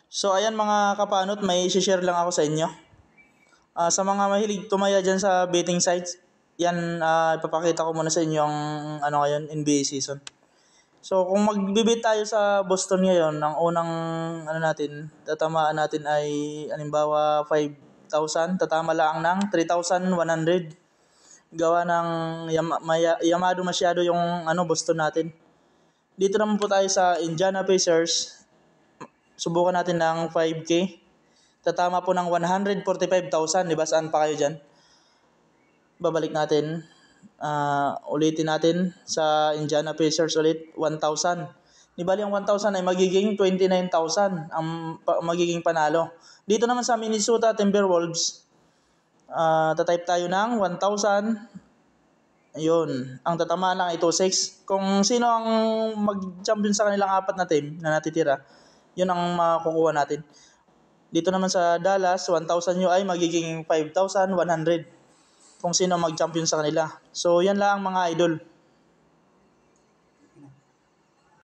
So ayan mga kapanot, may share lang ako sa inyo. Sa mga mahilig tumaya dyan sa betting sites, yan ipapakita ko muna sa inyo ang ngayon, NBA season. So kung magbibid tayo sa Boston ngayon, ang unang tatamaan natin ay halimbawa 5,000, tatama lang ng 3,100. Gawa ng yamado masyado yung Boston natin. Dito naman po tayo sa Indiana Pacers. Subukan natin ng 5K. Tatama po ng 145,000, di ba? Saan pa kayo dyan? Babalik natin. Ulitin natin sa Indiana Pacers ulit, 1,000. Di ba yung 1,000 ay magiging 29,000 ang magiging panalo. Dito naman sa Minnesota Timberwolves, tatype tayo ng 1,000. Ayun, ang tatamaan lang ay 2,600. Kung sino ang mag-champion sa kanilang apat na team na natitira, yun ang makukuha natin. Dito naman sa Dallas, 1,000 nyo ay magiging 5,100 kung sino mag-champion sa kanila. So yan lang mga idol.